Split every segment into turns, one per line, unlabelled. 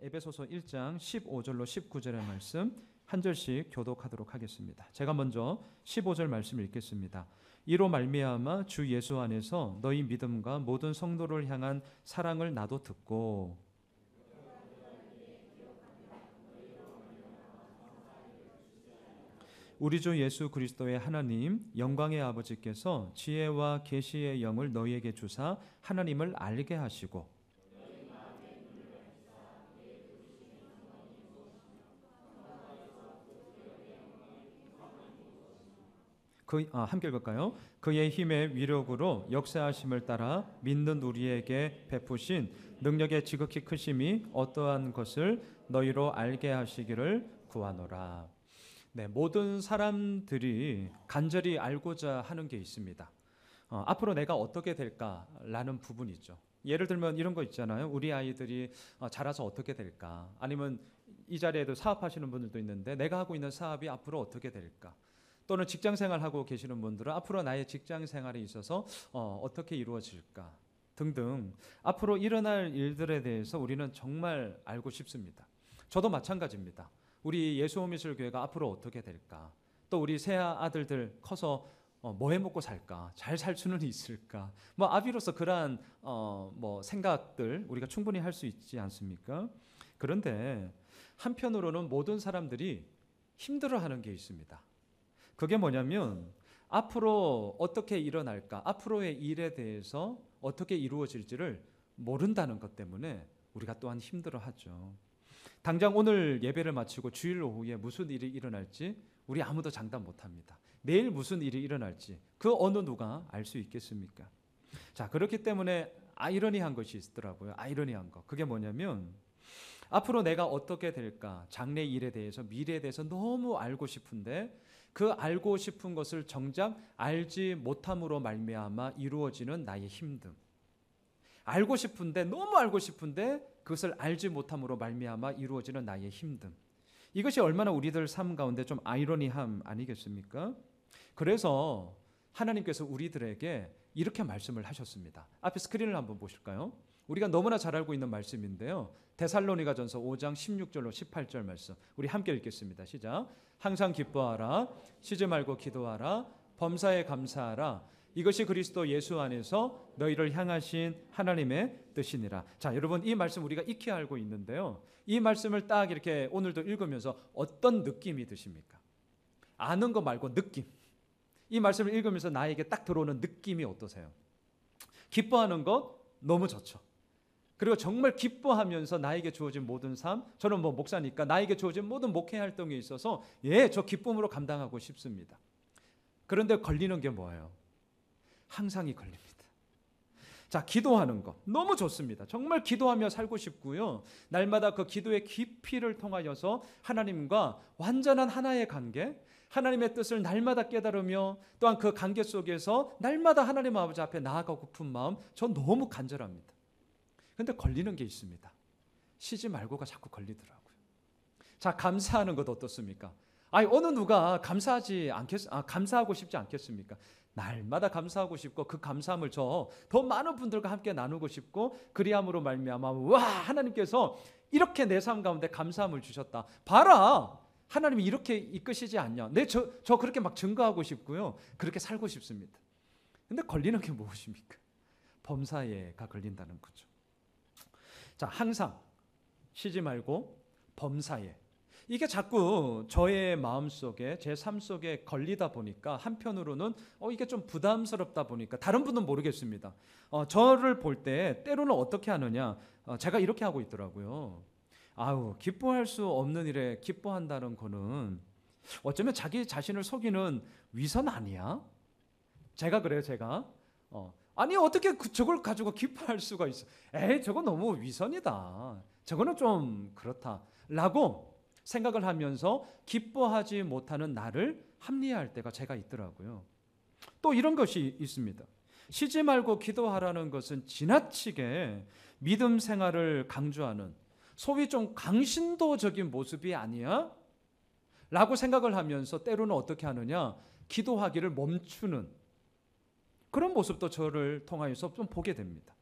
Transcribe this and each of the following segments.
에베소서 1장 15절로 19절의 말씀 한 절씩 교독하도록 하겠습니다. 제가 먼저 15절 말씀을 읽겠습니다. 이로 말미암아 주 예수 안에서 너희 믿음과 모든 성도를 향한 사랑을 나도 듣고 우리 주 예수 그리스도의 하나님 영광의 아버지께서 지혜와 계시의 영을 너희에게 주사 하나님을 알게 하시고 함께 읽을까요? 그의 힘의 위력으로 역사하심을 따라 믿는 우리에게 베푸신 능력의 지극히 크심이 어떠한 것을 너희로 알게 하시기를 구하노라. 네, 모든 사람들이 간절히 알고자 하는 게 있습니다. 앞으로 내가 어떻게 될까라는 부분이죠. 예를 들면 이런 거 있잖아요. 우리 아이들이 자라서 어떻게 될까? 아니면 이 자리에도 사업하시는 분들도 있는데 내가 하고 있는 사업이 앞으로 어떻게 될까? 또는 직장생활 하고 계시는 분들은 앞으로 나의 직장생활에 있어서 어떻게 이루어질까 등등 앞으로 일어날 일들에 대해서 우리는 정말 알고 싶습니다. 저도 마찬가지입니다. 우리 예수호미술교회가 앞으로 어떻게 될까? 또 우리 새 아들들 커서 뭐 해먹고 살까? 잘 살 수는 있을까? 뭐 아비로서 그러한 생각들 우리가 충분히 할 수 있지 않습니까? 그런데 한편으로는 모든 사람들이 힘들어하는 게 있습니다. 그게 뭐냐면 앞으로 어떻게 일어날까? 앞으로의 일에 대해서 어떻게 이루어질지를 모른다는 것 때문에 우리가 또한 힘들어하죠. 당장 오늘 예배를 마치고 주일 오후에 무슨 일이 일어날지 우리 아무도 장담 못합니다. 내일 무슨 일이 일어날지 그 어느 누가 알 수 있겠습니까? 자, 그렇기 때문에 아이러니한 것이 있더라고요. 아이러니한 것. 그게 뭐냐면 앞으로 내가 어떻게 될까? 장래 일에 대해서 미래에 대해서 너무 알고 싶은데 그 알고 싶은 것을 정작 알지 못함으로 말미암아 이루어지는 나의 힘듦. 알고 싶은데 너무 알고 싶은데 그것을 알지 못함으로 말미암아 이루어지는 나의 힘듦. 이것이 얼마나 우리들 삶 가운데 좀 아이러니함 아니겠습니까? 그래서 하나님께서 우리들에게 이렇게 말씀을 하셨습니다. 앞에 스크린을 한번 보실까요? 우리가 너무나 잘 알고 있는 말씀인데요. 데살로니가전서 5장 16절로 18절 말씀 우리 함께 읽겠습니다. 시작. 항상 기뻐하라. 쉬지 말고 기도하라. 범사에 감사하라. 이것이 그리스도 예수 안에서 너희를 향하신 하나님의 뜻이니라. 자, 여러분 이 말씀 우리가 익히 알고 있는데요. 이 말씀을 딱 이렇게 오늘도 읽으면서 어떤 느낌이 드십니까? 아는 거 말고 느낌. 이 말씀을 읽으면서 나에게 딱 들어오는 느낌이 어떠세요? 기뻐하는 것 너무 좋죠. 그리고 정말 기뻐하면서 나에게 주어진 모든 삶, 저는 목사니까 나에게 주어진 모든 목회 활동에 있어서 저 기쁨으로 감당하고 싶습니다. 그런데 걸리는 게 뭐예요? 항상이 걸립니다. 자, 기도하는 것 너무 좋습니다. 정말 기도하며 살고 싶고요. 날마다 그 기도의 깊이를 통하여서 하나님과 완전한 하나의 관계, 하나님의 뜻을 날마다 깨달으며 또한 그 관계 속에서 날마다 하나님 아버지 앞에 나아가고픈 마음, 전 너무 간절합니다. 근데 걸리는 게 있습니다. 쉬지 말고가 자꾸 걸리더라고요. 자, 감사하는 것 어떻습니까? 어느 누가 감사하고 싶지 않겠습니까? 날마다 감사하고 싶고 그 감사함을 더 많은 분들과 함께 나누고 싶고 그리함으로 말미암아 와 하나님께서 이렇게 내 삶 가운데 감사함을 주셨다. 봐라. 하나님이 이렇게 이끄시지 않냐. 저 그렇게 막 증거하고 싶고요. 그렇게 살고 싶습니다. 근데 걸리는 게 무엇입니까? 범사에가 걸린다는 거죠. 자, 항상 쉬지 말고 범사에. 이게 자꾸 저의 마음속에 제 삶 속에 걸리다 보니까 한편으로는 이게 좀 부담스럽다 보니까 다른 분은 모르겠습니다. 저를 볼 때 때로는 어떻게 하느냐. 제가 이렇게 하고 있더라고요. 기뻐할 수 없는 일에 기뻐한다는 거는 어쩌면 자기 자신을 속이는 위선 아니야? 제가 그래요. 아니 어떻게 저걸 가지고 기뻐할 수가 있어? 저거 너무 위선이다. 저거는 좀 그렇다 라고 생각을 하면서 기뻐하지 못하는 나를 합리화할 때가 제가 있더라고요. 또 이런 것이 있습니다. 쉬지 말고 기도하라는 것은 지나치게 믿음 생활을 강조하는 소위 좀 강신도적인 모습이 아니야? 라고 생각을 하면서 때로는 어떻게 하느냐? 기도하기를 멈추는 그런 모습도 저를 통하여서 좀 보게 됩니다.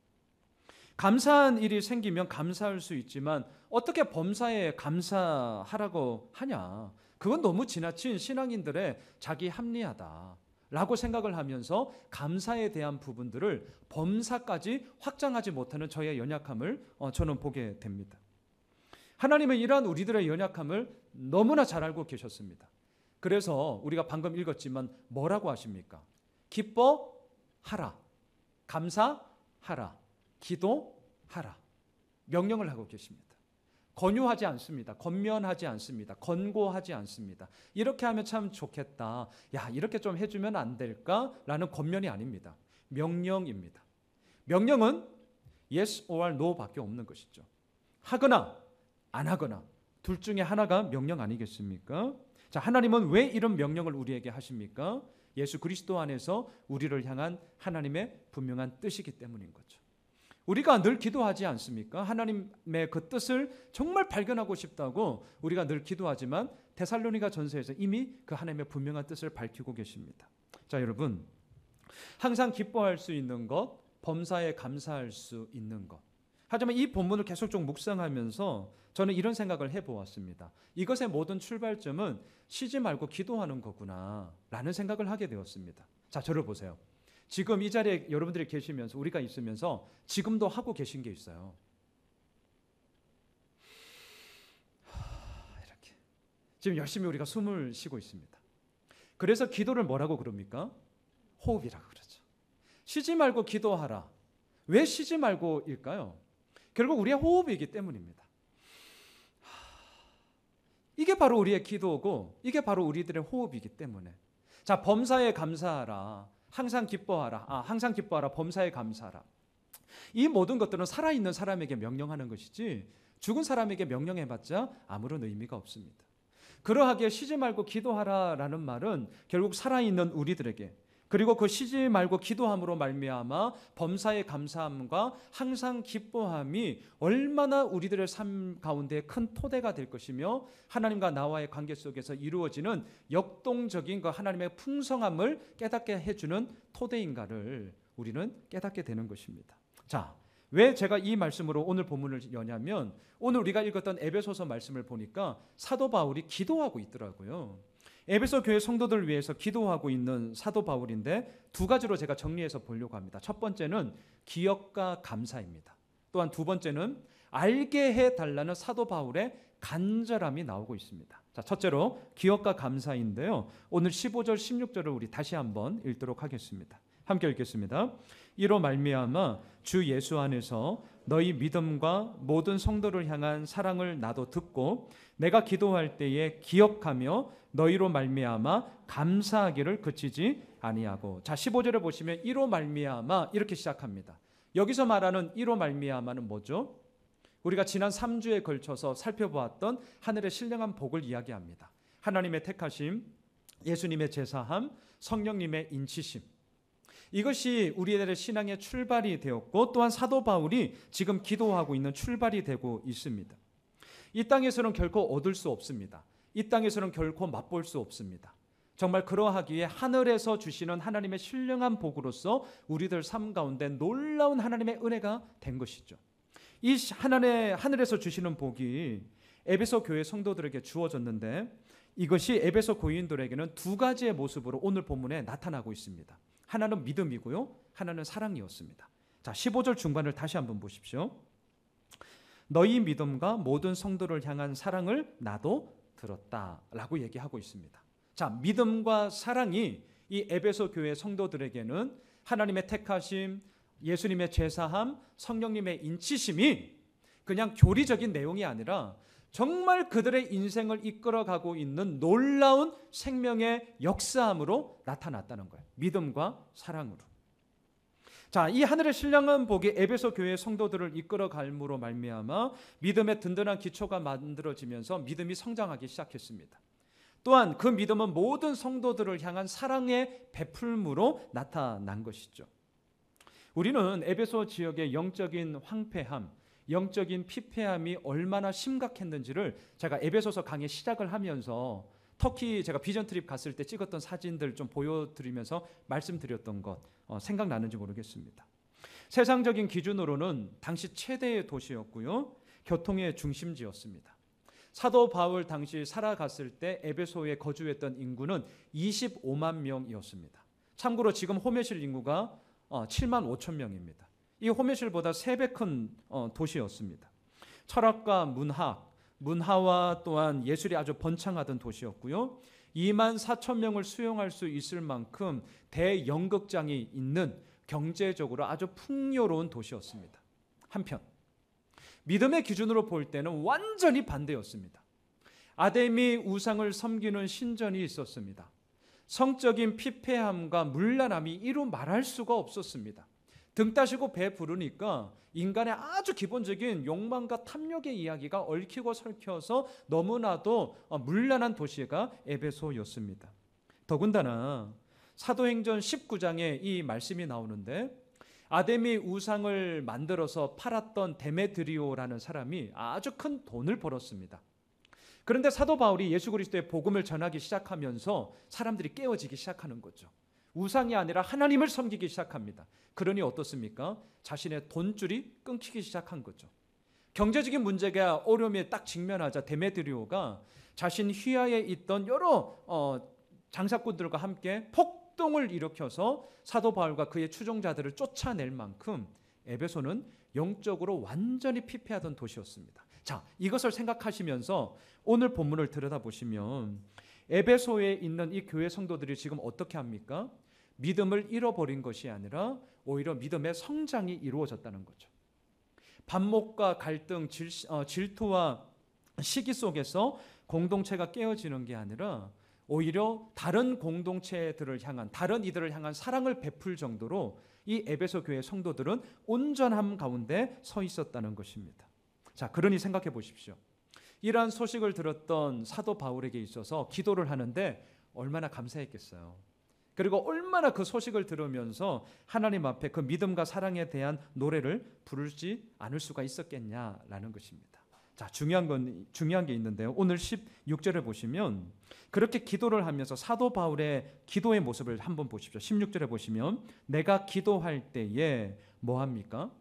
감사한 일이 생기면 감사할 수 있지만 어떻게 범사에 감사하라고 하냐? 그건 너무 지나친 신앙인들의 자기 합리화다라고 생각을 하면서 감사에 대한 부분들을 범사까지 확장하지 못하는 저의 연약함을 저는 보게 됩니다. 하나님은 이러한 우리들의 연약함을 너무나 잘 알고 계셨습니다. 그래서 우리가 방금 읽었지만 뭐라고 하십니까? 기뻐하라, 감사하라, 기도하라. 명령을 하고 계십니다. 권유하지 않습니다. 권면하지 않습니다. 권고하지 않습니다. 이렇게 하면 참 좋겠다. 야, 이렇게 좀 해주면 안 될까? 라는 권면이 아닙니다. 명령입니다. 명령은 yes or no 밖에 없는 것이죠. 하거나 안 하거나 둘 중에 하나가 명령 아니겠습니까? 자, 하나님은 왜 이런 명령을 우리에게 하십니까? 예수 그리스도 안에서 우리를 향한 하나님의 분명한 뜻이기 때문인 거죠. 우리가 늘 기도하지 않습니까? 하나님의 그 뜻을 정말 발견하고 싶다고 우리가 늘 기도하지만 데살로니가 전서에서 이미 그 하나님의 분명한 뜻을 밝히고 계십니다. 자, 여러분, 항상 기뻐할 수 있는 것, 범사에 감사할 수 있는 것. 하지만 이 본문을 계속 좀 묵상하면서 저는 이런 생각을 해보았습니다. 이것의 모든 출발점은 쉬지 말고 기도하는 거구나 라는 생각을 하게 되었습니다. 자, 저를 보세요. 지금 이 자리에 여러분들이 계시면서 우리가 있으면서 지금도 하고 계신 게 있어요. 이렇게 지금 열심히 우리가 숨을 쉬고 있습니다. 그래서 기도를 뭐라고 그럽니까? 호흡이라고 그러죠. 쉬지 말고 기도하라. 왜 쉬지 말고일까요? 결국 우리의 호흡이기 때문입니다. 이게 바로 우리의 기도고 이게 바로 우리들의 호흡이기 때문에. 자, 범사에 감사하라. 항상 기뻐하라. 항상 기뻐하라. 범사에 감사하라. 이 모든 것들은 살아있는 사람에게 명령하는 것이지 죽은 사람에게 명령해봤자 아무런 의미가 없습니다. 그러하기에 쉬지 말고 기도하라라는 말은 결국 살아있는 우리들에게 그리고 그 쉬지 말고 기도함으로 말미암아 범사에 감사함과 항상 기뻐함이 얼마나 우리들의 삶 가운데 큰 토대가 될 것이며 하나님과 나와의 관계 속에서 이루어지는 역동적인 그 하나님의 풍성함을 깨닫게 해주는 토대인가를 우리는 깨닫게 되는 것입니다. 자, 왜 제가 이 말씀으로 오늘 본문을 여냐면 오늘 우리가 읽었던 에베소서 말씀을 보니까 사도 바울이 기도하고 있더라고요. 에베소 교회 성도들을 위해서 기도하고 있는 사도 바울인데 두 가지로 제가 정리해서 보려고 합니다. 첫 번째는 기억과 감사입니다. 또한 두 번째는 알게 해달라는 사도 바울의 간절함이 나오고 있습니다. 자, 첫째로 기억과 감사인데요. 오늘 15절 16절을 우리 다시 한번 읽도록 하겠습니다. 함께 읽겠습니다. 이로 말미암아 주 예수 안에서 너희 믿음과 모든 성도를 향한 사랑을 나도 듣고 내가 기도할 때에 기억하며 너희로 말미암아 감사하기를 그치지 아니하고. 자, 15절에 보시면 이로 말미암아 이렇게 시작합니다. 여기서 말하는 이로 말미암아는 뭐죠? 우리가 지난 3주에 걸쳐서 살펴보았던 하늘의 신령한 복을 이야기합니다. 하나님의 택하심, 예수님의 제사함, 성령님의 인치심. 이것이 우리들의 신앙의 출발이 되었고 또한 사도 바울이 지금 기도하고 있는 출발이 되고 있습니다. 이 땅에서는 결코 얻을 수 없습니다. 이 땅에서는 결코 맛볼 수 없습니다. 정말 그러하기에 하늘에서 주시는 하나님의 신령한 복으로서 우리들 삶 가운데 놀라운 하나님의 은혜가 된 것이죠. 이 하늘에서 주시는 복이 에베소 교회 성도들에게 주어졌는데 이것이 에베소 교인들에게는 두 가지의 모습으로 오늘 본문에 나타나고 있습니다. 하나는 믿음이고요, 하나는 사랑이었습니다. 자, 15절 중반을 다시 한번 보십시오. 너희 믿음과 모든 성도를 향한 사랑을 나도 들었다라고 얘기하고 있습니다. 자, 믿음과 사랑이 이 에베소 교회 성도들에게는 하나님의 택하심, 예수님의 제사함, 성령님의 인치심이 그냥 교리적인 내용이 아니라 정말 그들의 인생을 이끌어가고 있는 놀라운 생명의 역사함으로 나타났다는 거예요. 믿음과 사랑으로. 자, 이 하늘의 신령한 복이 에베소 교회 성도들을 이끌어갈므로 말미암아 믿음의 든든한 기초가 만들어지면서 믿음이 성장하기 시작했습니다. 또한 그 믿음은 모든 성도들을 향한 사랑의 베풀므로 나타난 것이죠. 우리는 에베소 지역의 영적인 황폐함, 영적인 피폐함이 얼마나 심각했는지를 제가 에베소서 강의 시작을 하면서 터키 제가 비전 트립 갔을 때 찍었던 사진들 좀 보여드리면서 말씀드렸던 것 생각나는지 모르겠습니다. 세상적인 기준으로는 당시 최대의 도시였고요. 교통의 중심지였습니다. 사도 바울 당시 살아갔을 때 에베소에 거주했던 인구는 25만 명이었습니다. 참고로 지금 호메실 인구가 7만 5천 명입니다. 이 호메실보다 3배 큰 도시였습니다. 철학과 문화와 또한 예술이 아주 번창하던 도시였고요. 2만 4천 명을 수용할 수 있을 만큼 대연극장이 있는 경제적으로 아주 풍요로운 도시였습니다. 한편 믿음의 기준으로 볼 때는 완전히 반대였습니다. 아데미 우상을 섬기는 신전이 있었습니다. 성적인 피폐함과 문란함이 이루 말할 수가 없었습니다. 등 따시고 배 부르니까 인간의 아주 기본적인 욕망과 탐욕의 이야기가 얽히고 설켜서 너무나도 문란한 도시가 에베소였습니다. 더군다나 사도행전 19장에 이 말씀이 나오는데 아데미 우상을 만들어서 팔았던 데메드리오라는 사람이 아주 큰 돈을 벌었습니다. 그런데 사도 바울이 예수 그리스도의 복음을 전하기 시작하면서 사람들이 깨어지기 시작하는 거죠. 우상이 아니라 하나님을 섬기기 시작합니다. 그러니 어떻습니까? 자신의 돈줄이 끊기기 시작한 거죠. 경제적인 문제가 어려움에 딱 직면하자 데메드리오가 자신 휘하에 있던 여러 장사꾼들과 함께 폭동을 일으켜서 사도 바울과 그의 추종자들을 쫓아낼 만큼 에베소는 영적으로 완전히 피폐하던 도시였습니다. 자, 이것을 생각하시면서 오늘 본문을 들여다보시면 에베소에 있는 이 교회 성도들이 지금 어떻게 합니까? 믿음을 잃어버린 것이 아니라 오히려 믿음의 성장이 이루어졌다는 거죠. 반목과 갈등, 질투와 시기 속에서 공동체가 깨어지는 게 아니라 오히려 다른 공동체들을 향한, 다른 이들을 향한 사랑을 베풀 정도로 이 에베소 교회 성도들은 온전함 가운데 서 있었다는 것입니다. 자, 그러니 생각해 보십시오. 이러한 소식을 들었던 사도 바울에게 있어서 기도를 하는데 얼마나 감사했겠어요. 그리고 얼마나 그 소식을 들으면서 하나님 앞에 그 믿음과 사랑에 대한 노래를 부르지 않을 수가 있었겠냐라는 것입니다. 자, 중요한 게 있는데요. 오늘 16절을 보시면 그렇게 기도를 하면서 사도 바울의 기도의 모습을 한번 보십시오. 16절에 보시면 내가 기도할 때에 뭐 합니까?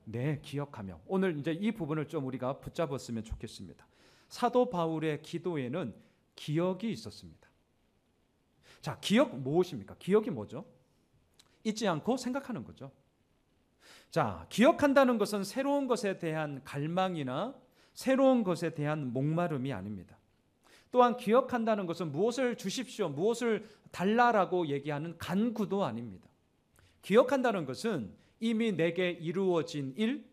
네, 기억하며. 오늘 이제 이 부분을 좀 우리가 붙잡았으면 좋겠습니다. 사도 바울의 기도에는 기억이 있었습니다. 자, 기억 무엇입니까? 기억이 뭐죠? 잊지 않고 생각하는 거죠. 자, 기억한다는 것은 새로운 것에 대한 갈망이나 새로운 것에 대한 목마름이 아닙니다. 또한 기억한다는 것은 무엇을 주십시오, 무엇을 달라라고 얘기하는 간구도 아닙니다. 기억한다는 것은 이미 내게 이루어진 일,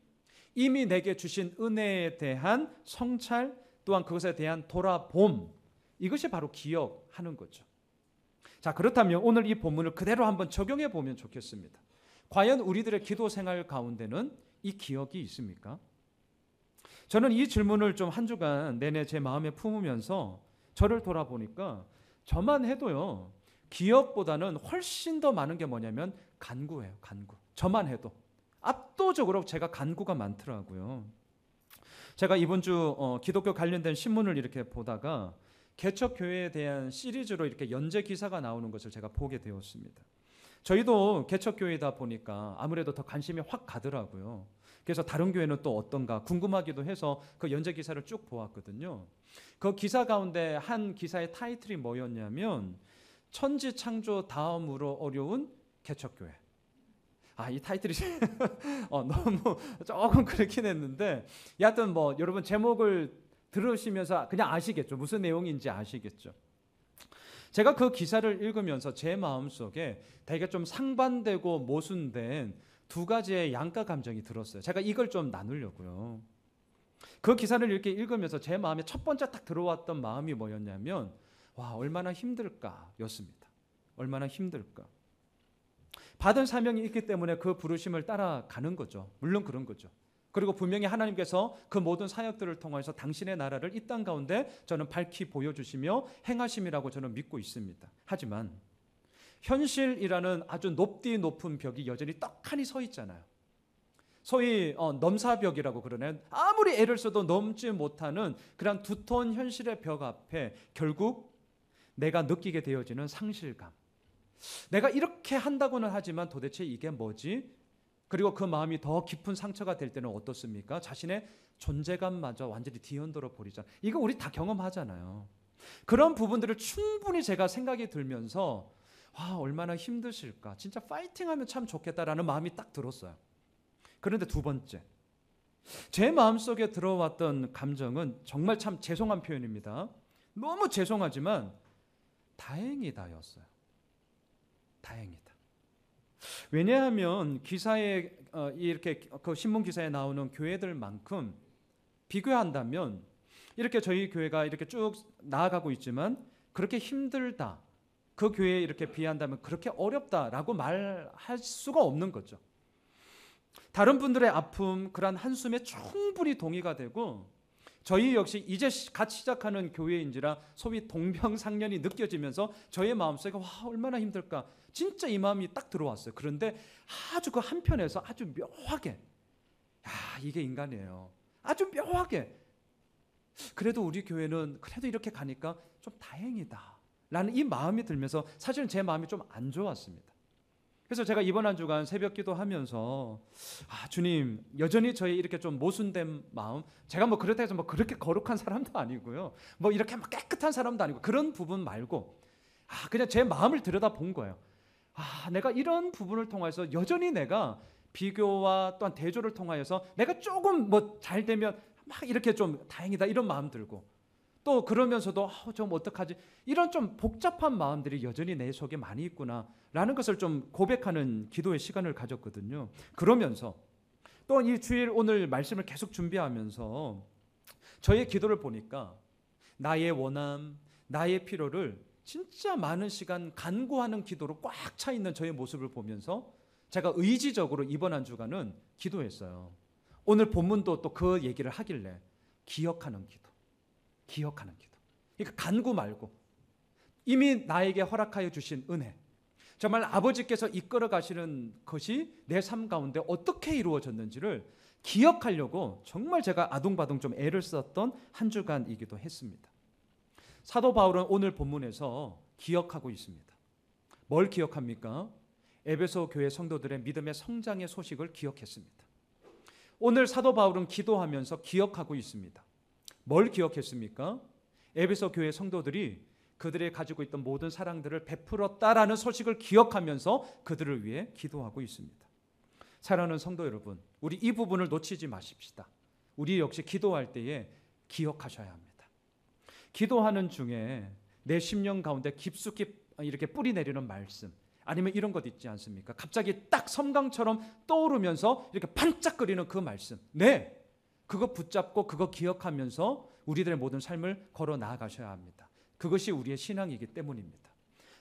이미 내게 주신 은혜에 대한 성찰, 또한 그것에 대한 돌아봄, 이것이 바로 기억하는 거죠. 자, 그렇다면 오늘 이 본문을 그대로 한번 적용해 보면 좋겠습니다. 과연 우리들의 기도 생활 가운데는 이 기억이 있습니까? 저는 이 질문을 좀 한 주간 내내 제 마음에 품으면서 저를 돌아보니까 저만 해도요, 기억보다는 훨씬 더 많은 게 뭐냐면 간구예요. 간구. 저만 해도 압도적으로 제가 간구가 많더라고요. 제가 이번 주 기독교 관련된 신문을 이렇게 보다가 개척교회에 대한 시리즈로 이렇게 연재 기사가 나오는 것을 제가 보게 되었습니다. 저희도 개척교회다 보니까 아무래도 더 관심이 확 가더라고요. 그래서 다른 교회는 또 어떤가 궁금하기도 해서 그 연재 기사를 쭉 보았거든요. 그 기사 가운데 한 기사의 타이틀이 뭐였냐면 천지창조 다음으로 어려운 개척교회. 이 타이틀이 너무 조금 그렇긴 했는데 여하튼 뭐 여러분 제목을 들으시면서 그냥 아시겠죠. 무슨 내용인지 아시겠죠. 제가 그 기사를 읽으면서 제 마음속에 되게 좀 상반되고 모순된 두 가지의 양가 감정이 들었어요. 제가 이걸 좀 나누려고요. 그 기사를 이렇게 읽으면서 제 마음에 첫 번째 딱 들어왔던 마음이 뭐였냐면 와, 얼마나 힘들까 였습니다. 얼마나 힘들까. 받은 사명이 있기 때문에 그 부르심을 따라가는 거죠. 물론 그런 거죠. 그리고 분명히 하나님께서 그 모든 사역들을 통해서 당신의 나라를 이 땅 가운데 저는 밝히 보여주시며 행하심이라고 저는 믿고 있습니다. 하지만 현실이라는 아주 높은 벽이 여전히 떡하니 서 있잖아요. 소위 넘사벽이라고 그러네. 아무리 애를 써도 넘지 못하는 그런 두터운 현실의 벽 앞에 결국 내가 느끼게 되어지는 상실감. 내가 이렇게 한다고는 하지만 도대체 이게 뭐지? 그리고 그 마음이 더 깊은 상처가 될 때는 어떻습니까? 자신의 존재감마저 완전히 뒤흔들어 버리잖아요. 이거 우리 다 경험하잖아요. 그런 부분들을 충분히 제가 생각이 들면서 얼마나 힘드실까, 진짜 파이팅하면 참 좋겠다라는 마음이 딱 들었어요. 그런데 두 번째, 제 마음속에 들어왔던 감정은 정말 참 죄송한 표현입니다. 너무 죄송하지만 다행이다였어요. 다행이다. 왜냐하면 기사에 이렇게 그 신문 기사에 나오는 교회들만큼 비교한다면 이렇게 저희 교회가 이렇게 쭉 나아가고 있지만 그렇게 힘들다, 그 교회에 이렇게 비한다면 그렇게 어렵다라고 말할 수가 없는 거죠. 다른 분들의 아픔, 그러한 한숨에 충분히 동의가 되고 저희 역시 이제 갓 시작하는 교회인지라 소위 동병상련이 느껴지면서 저의 마음속에 얼마나 힘들까, 진짜 이 마음이 딱 들어왔어요. 그런데 아주 그 한편에서 아주 묘하게, 이게 인간이에요. 아주 묘하게, 그래도 우리 교회는 그래도 이렇게 가니까 좀 다행이다 라는 이 마음이 들면서 사실은 제 마음이 좀 안 좋았습니다. 그래서 제가 이번 한 주간 새벽 기도하면서 주님, 여전히 저희 이렇게 좀 모순된 마음, 제가 뭐 그렇다 해서 뭐 그렇게 거룩한 사람도 아니고요, 뭐 이렇게 막 깨끗한 사람도 아니고 그런 부분 말고 그냥 제 마음을 들여다 본 거예요. 내가 이런 부분을 통해서 여전히 내가 비교와 또한 대조를 통하여서 내가 조금 뭐 잘 되면 막 이렇게 좀 다행이다 이런 마음 들고, 또 그러면서도 좀 어떡하지, 이런 좀 복잡한 마음들이 여전히 내 속에 많이 있구나라는 것을 좀 고백하는 기도의 시간을 가졌거든요. 그러면서 또 이 주일 오늘 말씀을 계속 준비하면서 저의 기도를 보니까 나의 원함, 나의 필요를 진짜 많은 시간 간구하는 기도로 꽉 차 있는 저의 모습을 보면서 제가 의지적으로 이번 한 주간은 기도했어요. 오늘 본문도 또 그 얘기를 하길래 기억하는 기도, 기억하는 기도. 그러니까 간구 말고 이미 나에게 허락하여 주신 은혜, 정말 아버지께서 이끌어 가시는 것이 내 삶 가운데 어떻게 이루어졌는지를 기억하려고 정말 제가 아둥바둥 좀 애를 썼던 한 주간이기도 했습니다. 사도 바울은 오늘 본문에서 기억하고 있습니다. 뭘 기억합니까? 에베소 교회 성도들의 믿음의 성장의 소식을 기억했습니다. 오늘 사도 바울은 기도하면서 기억하고 있습니다. 뭘 기억했습니까? 에베소 교회 성도들이 그들이 가지고 있던 모든 사랑들을 베풀었다라는 소식을 기억하면서 그들을 위해 기도하고 있습니다. 사랑하는 성도 여러분, 우리 이 부분을 놓치지 마십시다. 우리 역시 기도할 때에 기억하셔야 합니다. 기도하는 중에 내 심령 가운데 깊숙이 이렇게 뿌리 내리는 말씀, 아니면 이런 것 있지 않습니까? 갑자기 딱 섬광처럼 떠오르면서 이렇게 반짝거리는 그 말씀, 그거 붙잡고 그거 기억하면서 우리들의 모든 삶을 걸어 나아가셔야 합니다. 그것이 우리의 신앙이기 때문입니다.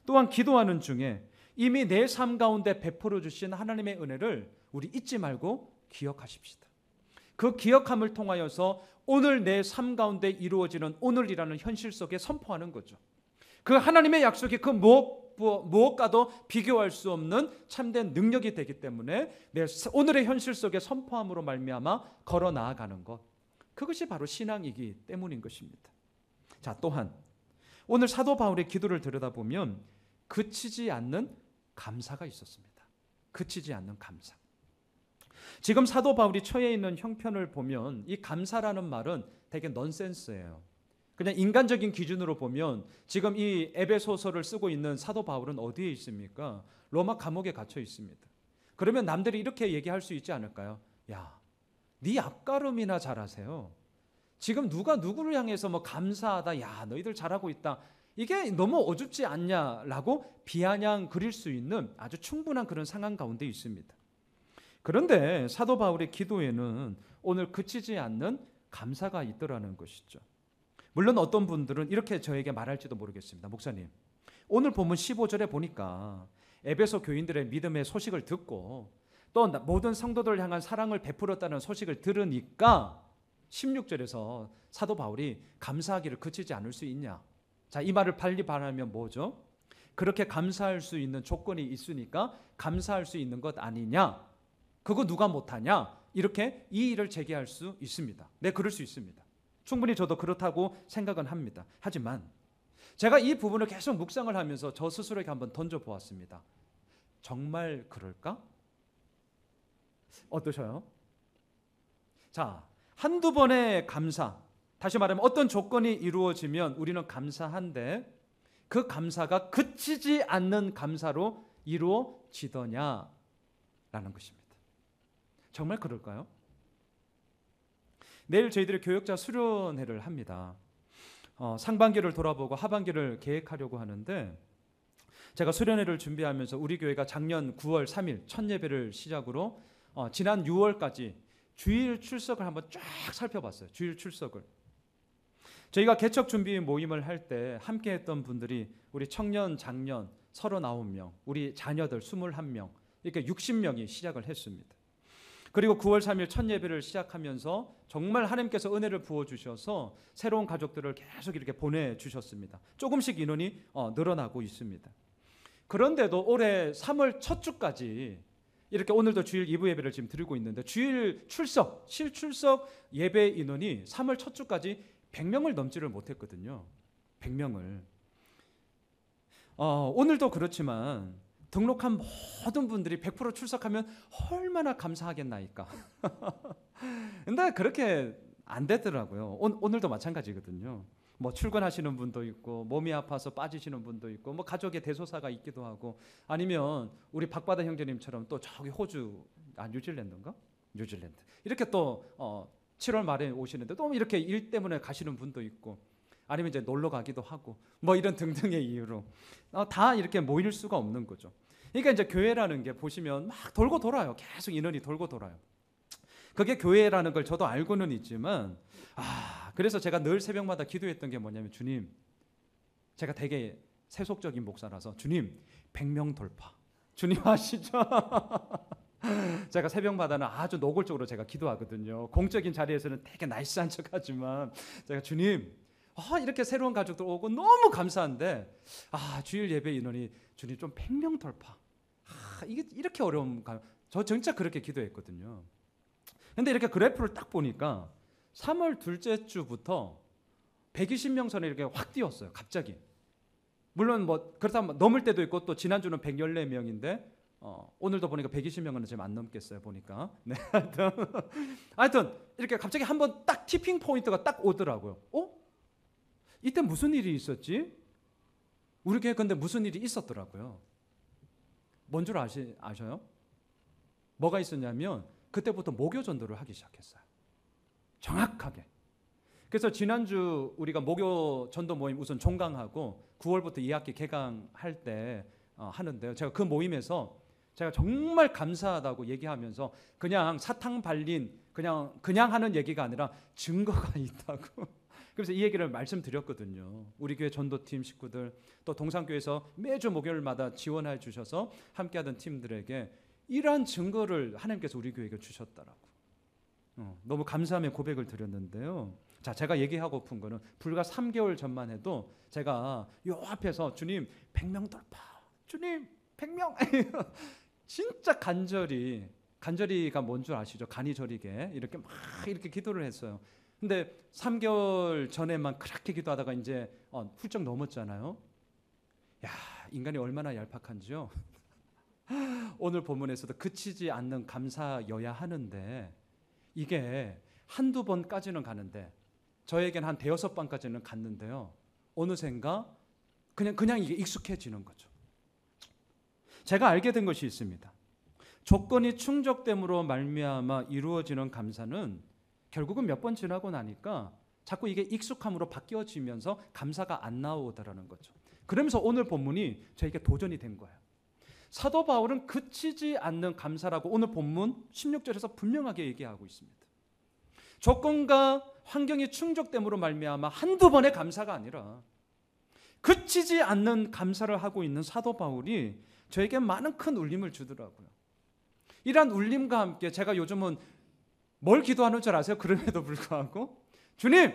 또한 기도하는 중에 이미 내 삶 가운데 베풀어 주신 하나님의 은혜를 우리 잊지 말고 기억하십시다. 그 기억함을 통하여서 오늘 내 삶 가운데 이루어지는 오늘이라는 현실 속에 선포하는 거죠. 그 하나님의 약속이 그 무엇과도 비교할 수 없는 참된 능력이 되기 때문에 내 오늘의 현실 속에 선포함으로 말미암아 걸어 나아가는 것, 그것이 바로 신앙이기 때문인 것입니다. 자, 또한 오늘 사도 바울의 기도를 들여다보면 그치지 않는 감사가 있었습니다. 그치지 않는 감사. 지금 사도 바울이 처해 있는 형편을 보면 이 감사라는 말은 되게 넌센스예요. 그냥 인간적인 기준으로 보면 지금 이 에베소서를 쓰고 있는 사도 바울은 어디에 있습니까? 로마 감옥에 갇혀 있습니다. 그러면 남들이 이렇게 얘기할 수 있지 않을까요? 야, 네 앞가름이나 잘하세요. 지금 누가 누구를 향해서 뭐 감사하다, 야, 너희들 잘하고 있다, 이게 너무 어줍지 않냐라고 비아냥 그릴 수 있는 아주 충분한 그런 상황 가운데 있습니다. 그런데 사도 바울의 기도에는 오늘 그치지 않는 감사가 있더라는 것이죠. 물론 어떤 분들은 이렇게 저에게 말할지도 모르겠습니다. 목사님, 오늘 본문 15절에 보니까 에베소 교인들의 믿음의 소식을 듣고 또 모든 성도들을 향한 사랑을 베풀었다는 소식을 들으니까 16절에서 사도 바울이 감사하기를 그치지 않을 수 있냐. 자, 이 말을 빨리 말하면 뭐죠? 그렇게 감사할 수 있는 조건이 있으니까 감사할 수 있는 것 아니냐? 그거 누가 못하냐? 이렇게 이의를 제기할 수 있습니다. 네, 그럴 수 있습니다. 충분히 저도 그렇다고 생각은 합니다. 하지만 제가 이 부분을 계속 묵상을 하면서 저 스스로에게 한번 던져보았습니다. 정말 그럴까? 어떠셔요? 자, 한두 번의 감사, 다시 말하면 어떤 조건이 이루어지면 우리는 감사한데 그 감사가 그치지 않는 감사로 이루어지더냐라는 것입니다. 정말 그럴까요? 내일 저희들이 교역자 수련회를 합니다. 상반기를 돌아보고 하반기를 계획하려고 하는데, 제가 수련회를 준비하면서 우리 교회가 작년 9월 3일 첫 예배를 시작으로 지난 6월까지 주일 출석을 한번 쫙 살펴봤어요. 주일 출석을. 저희가 개척 준비 모임을 할 때 함께 했던 분들이 우리 청년, 장년 39명, 우리 자녀들 21명, 이렇게 60명이 시작을 했습니다. 그리고 9월 3일 첫 예배를 시작하면서 정말 하나님께서 은혜를 부어주셔서 새로운 가족들을 계속 이렇게 보내주셨습니다. 조금씩 인원이 늘어나고 있습니다. 그런데도 올해 3월 첫 주까지 이렇게 오늘도 주일 2부 예배를 지금 드리고 있는데 주일 출석, 실출석 예배 인원이 3월 첫 주까지 100명을 넘지를 못했거든요. 100명을. 오늘도 그렇지만 등록한 모든 분들이 100% 출석하면 얼마나 감사하겠나이까. 근데 그렇게 안 되더라고요. 오늘도 마찬가지거든요. 뭐 출근하시는 분도 있고 몸이 아파서 빠지시는 분도 있고 뭐 가족의 대소사가 있기도 하고 아니면 우리 박바다 형제님처럼 또 저기 호주, 뉴질랜드인가? 뉴질랜드. 이렇게 또 7월 말에 오시는데 또 이렇게 일 때문에 가시는 분도 있고 아니면 이제 놀러 가기도 하고 뭐 이런 등등의 이유로 다 이렇게 모일 수가 없는 거죠. 그러니까 이제 교회라는 게 보시면 막 돌고 돌아요. 계속 인원이 돌고 돌아요. 그게 교회라는 걸 저도 알고는 있지만 그래서 제가 늘 새벽마다 기도했던 게 뭐냐면 주님, 제가 되게 세속적인 목사라서 주님 100명 돌파. 주님 아시죠? 제가 새벽마다는 아주 노골적으로 제가 기도하거든요. 공적인 자리에서는 되게 나이스한 척하지만 제가 주님 이렇게 새로운 가족들 오고 너무 감사한데 주일 예배 인원이 주님 좀 100명 돌파. 이게 이렇게 어려운가요? 저 진짜 그렇게 기도했거든요. 근데 이렇게 그래프를 딱 보니까 3월 둘째 주부터 120명 선에 이렇게 확 뛰었어요. 갑자기. 물론 뭐 그렇다면 넘을 때도 있고 또 지난주는 114명인데 오늘도 보니까 120명은 지금 안 넘겠어요. 보니까. 네, 하여튼 이렇게 갑자기 한번 딱 티핑 포인트가 딱 오더라고요. 이때 무슨 일이 있었지? 우리 교회 근데 무슨 일이 있었더라고요. 뭔 줄 아셔요? 뭐가 있었냐면 그때부터 목요 전도를 하기 시작했어요. 정확하게. 그래서 지난주 우리가 목요 전도 모임 우선 종강하고 9월부터 2학기 개강할 때 하는데요. 제가 그 모임에서 제가 정말 감사하다고 얘기하면서 그냥 사탕 발린 그냥 하는 얘기가 아니라 증거가 있다고. 그래서 이 얘기를 말씀드렸거든요. 우리 교회 전도팀 식구들 또 동산교회에서 매주 목요일마다 지원해 주셔서 함께하던 팀들에게 이러한 증거를 하나님께서 우리 교회에게 주셨다라고. 너무 감사함의 고백을 드렸는데요. 자, 제가 얘기하고픈 거는 불과 3개월 전만 해도 제가 요 앞에서 주님 100명 돌파, 주님 100명 진짜 간절히가 뭔 줄 아시죠? 간이 저리게 이렇게 막 이렇게 기도를 했어요. 근데 3개월 전에만 그렇게 기도하다가 이제 훌쩍 넘었잖아요. 야, 인간이 얼마나 얄팍한지요. 오늘 본문에서도 그치지 않는 감사여야 하는데 이게 한두 번까지는 가는데 저에게는 한 대여섯 번까지는 갔는데요. 어느샌가 그냥 이게 익숙해지는 거죠. 제가 알게 된 것이 있습니다. 조건이 충족됨으로 말미암아 이루어지는 감사는 결국은 몇 번 지나고 나니까 자꾸 이게 익숙함으로 바뀌어지면서 감사가 안 나오더라는 거죠. 그러면서 오늘 본문이 저에게 도전이 된 거예요. 사도 바울은 그치지 않는 감사라고 오늘 본문 16절에서 분명하게 얘기하고 있습니다. 조건과 환경이 충족됨으로 말미암아 한두 번의 감사가 아니라 그치지 않는 감사를 하고 있는 사도 바울이 저에게 많은 큰 울림을 주더라고요. 이러한 울림과 함께 제가 요즘은 뭘 기도하는 줄 아세요? 그럼에도 불구하고 주님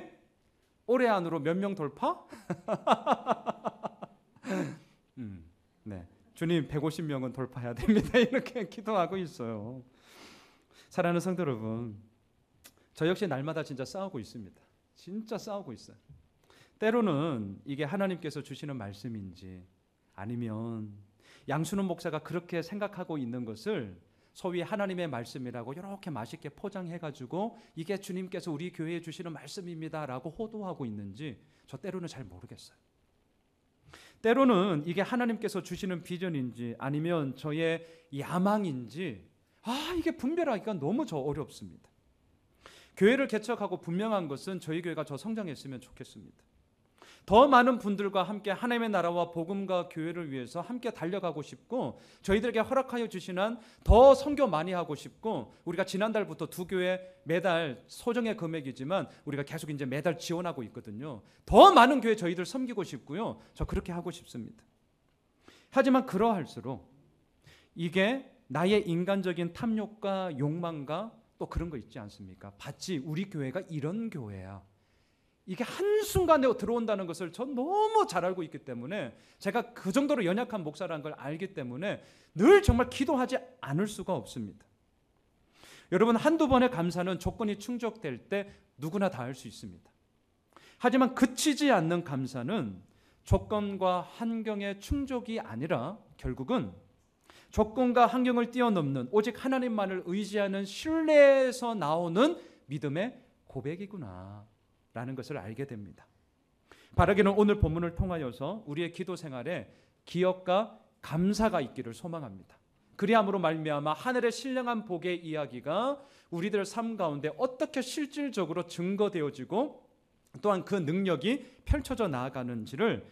올해 안으로 몇 명 돌파? 네, 주님 150명은 돌파해야 됩니다. 이렇게 기도하고 있어요. 사랑하는 성도 여러분, 저 역시 날마다 진짜 싸우고 있습니다. 진짜 싸우고 있어요. 때로는 이게 하나님께서 주시는 말씀인지 아니면 양순은 목사가 그렇게 생각하고 있는 것을
소위 하나님의 말씀이라고 이렇게 맛있게 포장해가지고 이게 주님께서 우리 교회에 주시는 말씀입니다라고 호도하고 있는지 저 때로는 잘 모르겠어요. 때로는 이게 하나님께서 주시는 비전인지 아니면 저의 야망인지 이게 분별하기가 너무 어렵습니다. 교회를 개척하고 분명한 것은 저희 교회가 더 성장했으면 좋겠습니다. 더 많은 분들과 함께 하나님의 나라와 복음과 교회를 위해서 함께 달려가고 싶고, 저희들에게 허락하여 주신 한 더 선교 많이 하고 싶고, 우리가 지난달부터 두 교회 매달 소정의 금액이지만 우리가 계속 이제 매달 지원하고 있거든요. 더 많은 교회 저희들 섬기고 싶고요. 저 그렇게 하고 싶습니다. 하지만 그러할수록 이게 나의 인간적인 탐욕과 욕망과 또 그런 거 있지 않습니까? 봤지, 우리 교회가 이런 교회야. 이게 한순간에 들어온다는 것을 전 너무 잘 알고 있기 때문에, 제가 그 정도로 연약한 목사라는 걸 알기 때문에 늘 정말 기도하지 않을 수가 없습니다. 여러분, 한두 번의 감사는 조건이 충족될 때 누구나 다 할 수 있습니다. 하지만 그치지 않는 감사는 조건과 환경의 충족이 아니라 결국은 조건과 환경을 뛰어넘는 오직 하나님만을 의지하는 신뢰에서 나오는 믿음의 고백이구나 라는 것을 알게 됩니다. 바라기는 오늘 본문을 통하여서 우리의 기도 생활에 기억과 감사가 있기를 소망합니다. 그리함으로 말미암아 하늘의 신령한 복의 이야기가 우리들 삶 가운데 어떻게 실질적으로 증거되어지고 또한 그 능력이 펼쳐져 나아가는지를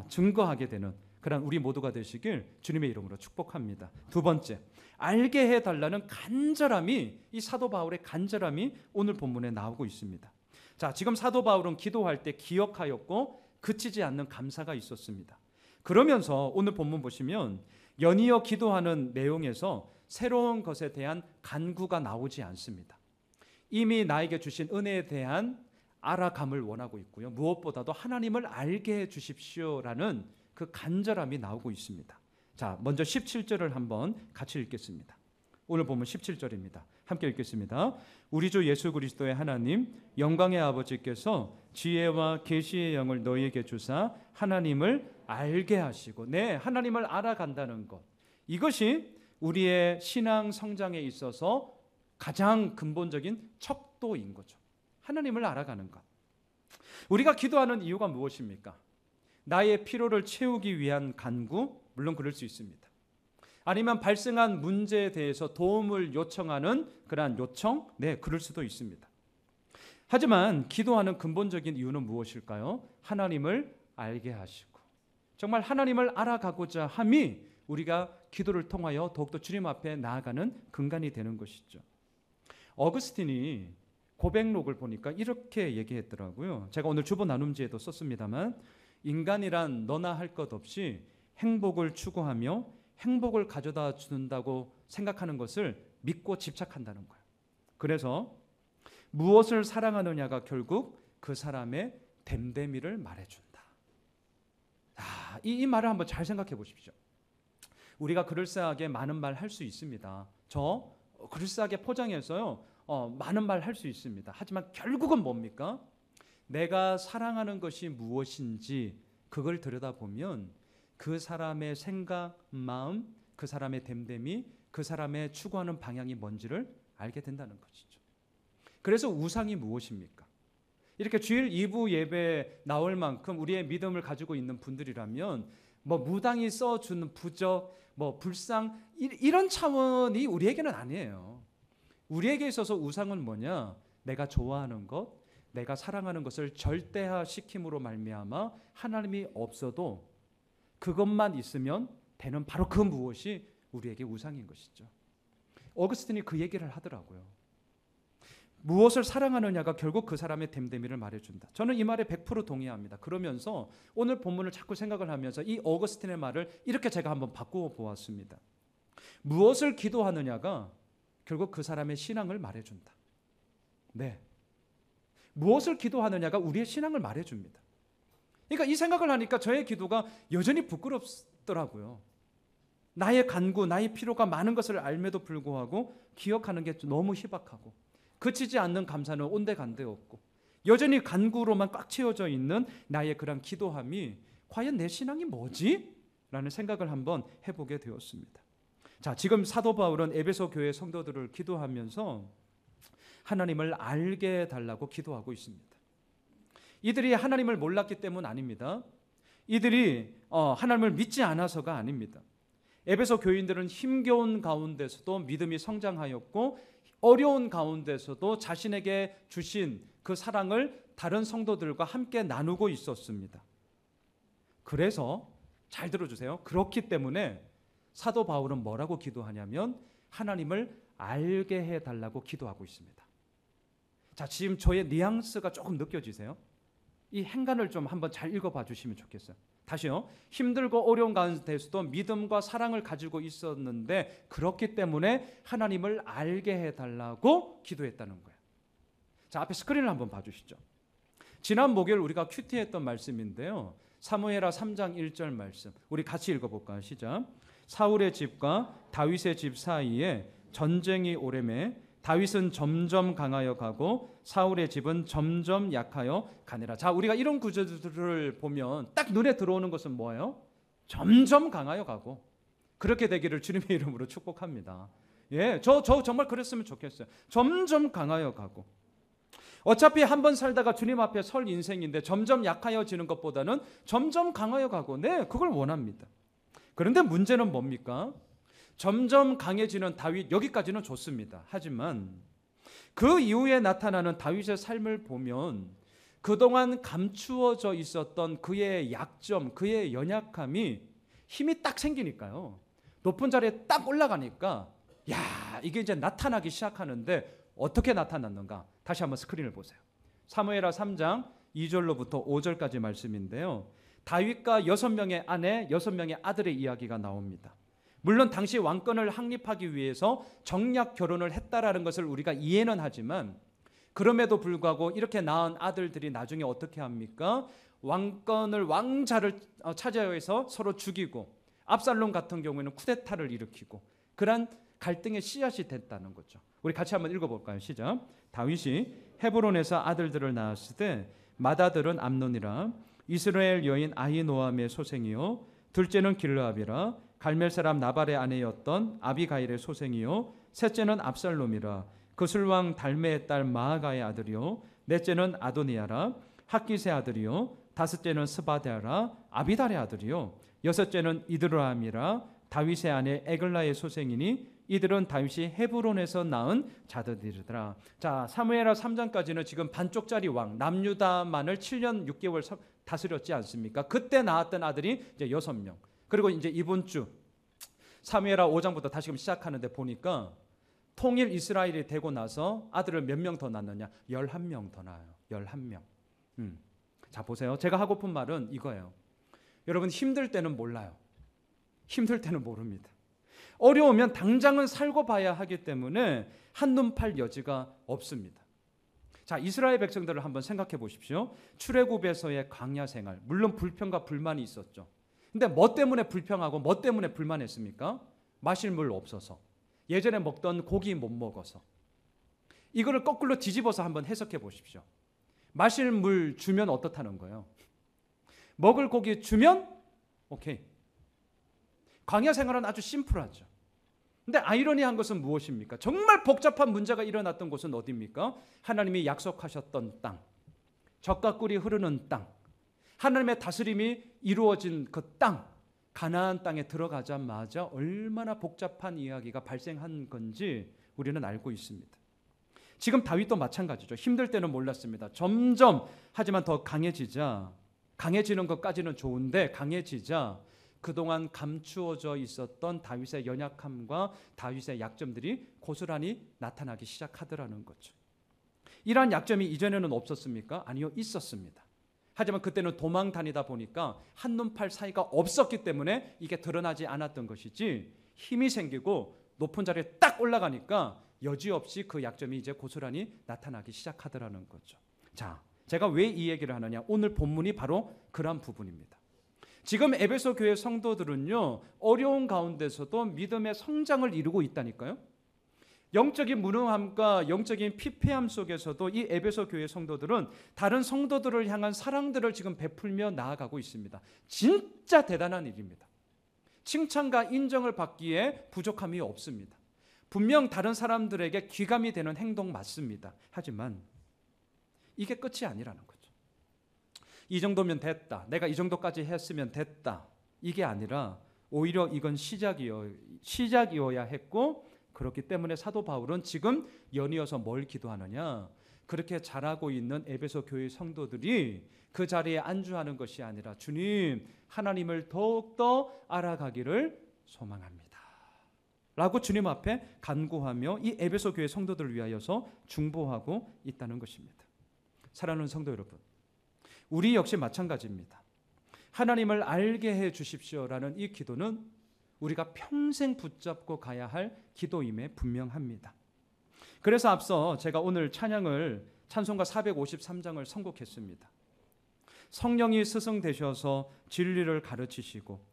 증거하게 되는 그런 우리 모두가 되시길 주님의 이름으로 축복합니다. 두 번째, 알게 해달라는 간절함이, 이 사도 바울의 간절함이 오늘 본문에 나오고 있습니다. 자, 지금 사도 바울은 기도할 때 기억하였고 그치지 않는 감사가 있었습니다. 그러면서 오늘 본문 보시면 연이어 기도하는 내용에서 새로운 것에 대한 간구가 나오지 않습니다. 이미 나에게 주신 은혜에 대한 알아감을 원하고 있고요. 무엇보다도 하나님을 알게 해 주십시오라는 그 간절함이 나오고 있습니다. 자, 먼저 17절을 한번 같이 읽겠습니다. 오늘 보면 17절입니다. 함께 읽겠습니다. 우리 주 예수 그리스도의 하나님 영광의 아버지께서 지혜와 계시의 영을 너희에게 주사 하나님을 알게 하시고, 하나님을 알아간다는 것, 이것이 우리의 신앙 성장에 있어서 가장 근본적인 척도인 거죠. 하나님을 알아가는 것. 우리가 기도하는 이유가 무엇입니까? 나의 필요를 채우기 위한 간구, 물론 그럴 수 있습니다. 아니면 발생한 문제에 대해서 도움을 요청하는 그러한 요청, 그럴 수도 있습니다. 하지만 기도하는 근본적인 이유는 무엇일까요? 하나님을 알게 하시고, 정말 하나님을 알아가고자 함이 우리가 기도를 통하여 더욱더 주님 앞에 나아가는 근간이 되는 것이죠. 어거스틴이 고백록을 보니까 이렇게 얘기했더라고요. 제가 오늘 주보 나눔지에도 썼습니다만, 인간이란 너나 할 것 없이 행복을 추구하며 행복을 가져다 준다고 생각하는 것을 믿고 집착한다는 거예요. 그래서 무엇을 사랑하느냐가 결국 그 사람의 됨됨이를 말해준다. 이 말을 한번 잘 생각해 보십시오. 우리가 그럴싸하게 많은 말 할 수 있습니다. 저 그럴싸하게 포장해서요, 많은 말 할 수 있습니다. 하지만 결국은 뭡니까? 내가 사랑하는 것이 무엇인지 그걸 들여다보면 그 사람의 생각, 마음, 그 사람의 됨됨이, 그 사람의 추구하는 방향이 뭔지를 알게 된다는 것이죠. 그래서 우상이 무엇입니까? 이렇게 주일 2부 예배에 나올 만큼 우리의 믿음을 가지고 있는 분들이라면 무당이 써주는 부적, 불상, 이런 차원이 우리에게는 아니에요. 우리에게 있어서 우상은 뭐냐? 내가 좋아하는 것, 내가 사랑하는 것을 절대화시킴으로 말미암아 하나님이 없어도 그것만 있으면 되는 바로 그 무엇이 우리에게 우상인 것이죠. 어거스틴이 그 얘기를 하더라고요. 무엇을 사랑하느냐가 결국 그 사람의 됨됨이를 말해준다. 저는 이 말에 100% 동의합니다. 그러면서 오늘 본문을 자꾸 생각을 하면서 이 어거스틴의 말을 이렇게 제가 한번 바꾸어 보았습니다. 무엇을 기도하느냐가 결국 그 사람의 신앙을 말해준다. 무엇을 기도하느냐가 우리의 신앙을 말해줍니다. 그러니까 이 생각을 하니까 저의 기도가 여전히 부끄럽더라고요. 나의 간구, 나의 필요가 많은 것을 알매도 불구하고 기억하는 게 너무 희박하고, 그치지 않는 감사는 온데간데 없고, 여전히 간구로만 꽉 채워져 있는 나의 그런 기도함이 과연 내 신앙이 뭐지? 라는 생각을 한번 해보게 되었습니다. 자, 지금 사도 바울은 에베소 교회 성도들을 기도하면서 하나님을 알게 해달라고 기도하고 있습니다. 이들이 하나님을 몰랐기 때문 아닙니다. 이들이 하나님을 믿지 않아서가 아닙니다. 에베소 교인들은 힘겨운 가운데서도 믿음이 성장하였고 어려운 가운데서도 자신에게 주신 그 사랑을 다른 성도들과 함께 나누고 있었습니다. 그래서 잘 들어주세요. 그렇기 때문에 사도 바울은 뭐라고 기도하냐면 하나님을 알게 해달라고 기도하고 있습니다. 자, 지금 저의 뉘앙스가 조금 느껴지세요? 이 행간을 좀 한번 잘 읽어봐 주시면 좋겠어요. 다시요. 힘들고 어려운 가운데서도 믿음과 사랑을 가지고 있었는데 그렇기 때문에 하나님을 알게 해달라고 기도했다는 거예요. 자, 앞에 스크린을 한번 봐주시죠. 지난 목요일 우리가 큐티했던 말씀인데요. 사무엘하 3장 1절 말씀 우리 같이 읽어볼까요? 시작. 사울의 집과 다윗의 집 사이에 전쟁이 오래매 다윗은 점점 강하여 가고 사울의 집은 점점 약하여 가니라. 자, 우리가 이런 구절들을 보면 딱 눈에 들어오는 것은 뭐예요? 점점 강하여 가고 그렇게 되기를 주님의 이름으로 축복합니다. 예, 저 정말 그랬으면 좋겠어요. 점점 강하여 가고 어차피 한번 살다가 주님 앞에 설 인생인데 점점 약하여지는 것보다는 점점 강하여 가고 네, 그걸 원합니다. 그런데 문제는 뭡니까? 점점 강해지는 다윗 여기까지는 좋습니다. 하지만 그 이후에 나타나는 다윗의 삶을 보면 그동안 감추어져 있었던 그의 약점, 그의 연약함이 힘이 딱 생기니까요. 높은 자리에 딱 올라가니까 야, 이게 이제 나타나기 시작하는데 어떻게 나타났는가? 다시 한번 스크린을 보세요. 사무엘하 3장 2절로부터 5절까지 말씀인데요. 다윗과 6명의 아내, 6명의 아들의 이야기가 나옵니다. 물론 당시 왕권을 확립하기 위해서 정략 결혼을 했다라는 것을 우리가 이해는 하지만 그럼에도 불구하고 이렇게 낳은 아들들이 나중에 어떻게 합니까? 왕자를 차지해서 서로 죽이고 압살롬 같은 경우에는 쿠데타를 일으키고 그런 갈등의 씨앗이 됐다는 거죠. 우리 같이 한번 읽어볼까요? 시작. 다윗이 헤브론에서 아들들을 낳았을 때 맏아들은 암논이라 이스라엘 여인 아히노암의 소생이요 둘째는 길르압이라 갈멜 사람 나발의 아내였던 아비가일의 소생이요 셋째는 압살롬이라 그술왕 달메의 딸 마아가의 아들이요 넷째는 아도니아라 학기스의 아들이요 다섯째는 스바데아라 아비달의 아들이요 여섯째는 이드라함이라 다윗의 아내 에글라의 소생이니 이들은 다윗이 헤브론에서 낳은 자들이더라. 자, 사무엘하 3장까지는 지금 반쪽짜리 왕 남유다만을 7년 6개월 다스렸지 않습니까? 그때 낳았던 아들이 이제 6명. 그리고 이제 이번 주 사무엘하 5장부터 다시금 시작하는데 보니까 통일 이스라엘이 되고 나서 아들을 몇 명 더 낳느냐? 11명 더 낳아요. 11명. 자, 보세요. 제가 하고픈 말은 이거예요. 여러분 힘들 때는 몰라요. 힘들 때는 모릅니다. 어려우면 당장은 살고 봐야 하기 때문에 한눈 팔 여지가 없습니다. 자, 이스라엘 백성들을 한번 생각해 보십시오. 출애굽에서의 광야 생활, 물론 불평과 불만이 있었죠. 근데 뭐 때문에 불평하고 뭐 때문에 불만했습니까? 마실 물 없어서, 예전에 먹던 고기 못 먹어서. 이거를 거꾸로 뒤집어서 한번 해석해 보십시오. 마실 물 주면 어떻다는 거예요? 먹을 고기 주면 오케이. 광야 생활은 아주 심플하죠. 근데 아이러니한 것은 무엇입니까? 정말 복잡한 문제가 일어났던 곳은 어디입니까? 하나님이 약속하셨던 땅, 젖과 꿀이 흐르는 땅, 하나님의 다스림이 이루어진 그 땅, 가나안 땅에 들어가자마자 얼마나 복잡한 이야기가 발생한 건지 우리는 알고 있습니다. 지금 다윗도 마찬가지죠. 힘들 때는 몰랐습니다. 점점 하지만 더 강해지는 것까지는 좋은데 강해지자 그동안 감추어져 있었던 다윗의 연약함과 다윗의 약점들이 고스란히 나타나기 시작하더라는 거죠. 이러한 약점이 이전에는 없었습니까? 아니요, 있었습니다. 하지만 그때는 도망 다니다 보니까 한눈 팔 사이가 없었기 때문에 이게 드러나지 않았던 것이지 힘이 생기고 높은 자리에 딱 올라가니까 여지없이 그 약점이 이제 고스란히 나타나기 시작하더라는 거죠. 자, 제가 왜 이 얘기를 하느냐? 오늘 본문이 바로 그런 부분입니다. 지금 에베소 교회 성도들은요, 어려운 가운데서도 믿음의 성장을 이루고 있다니까요. 영적인 무능함과 영적인 피폐함 속에서도 이 에베소 교회 성도들은 다른 성도들을 향한 사랑들을 지금 베풀며 나아가고 있습니다. 진짜 대단한 일입니다. 칭찬과 인정을 받기에 부족함이 없습니다. 분명 다른 사람들에게 귀감이 되는 행동 맞습니다. 하지만 이게 끝이 아니라는 거죠. 이 정도면 됐다. 내가 이 정도까지 했으면 됐다. 이게 아니라 오히려 이건 시작이어야 했고, 그렇기 때문에 사도 바울은 지금 연이어서 뭘 기도하느냐? 그렇게 잘하고 있는 에베소 교회 성도들이 그 자리에 안주하는 것이 아니라 주님, 하나님을 더욱더 알아가기를 소망합니다 라고 주님 앞에 간구하며 이 에베소 교회 성도들을 위하여서 중보하고 있다는 것입니다. 사랑하는 성도 여러분, 우리 역시 마찬가지입니다. 하나님을 알게 해 주십시오라는 이 기도는 우리가 평생 붙잡고 가야 할 기도임에 분명합니다. 그래서 앞서 제가 오늘 찬송가 453장을 선곡했습니다. 성령이 스승되셔서 진리를 가르치시고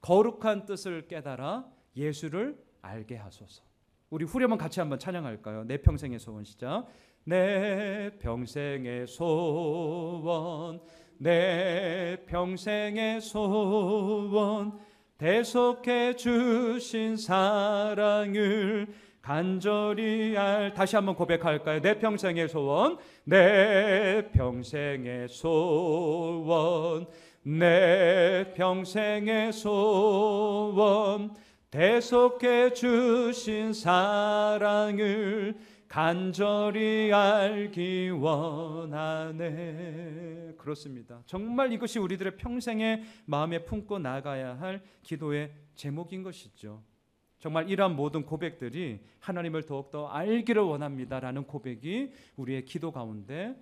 거룩한 뜻을 깨달아 예수를 알게 하소서. 우리 후렴은 같이 한번 찬양할까요? 내 평생의 소원. 시작. 내 평생의 소원, 내 평생의 소원, 대속해 주신 사랑을 간절히 다시 한번 고백할까요? 내 평생의 소원, 내 평생의 소원, 내 평생의 소원, 대속해 주신 사랑을 간절히 알기 원하네. 그렇습니다. 정말 이것이 우리들의 평생의 마음에 품고 나가야 할 기도의 제목인 것이죠. 정말 이러한 모든 고백들이 하나님을 더욱더 알기를 원합니다라는 고백이 우리의 기도 가운데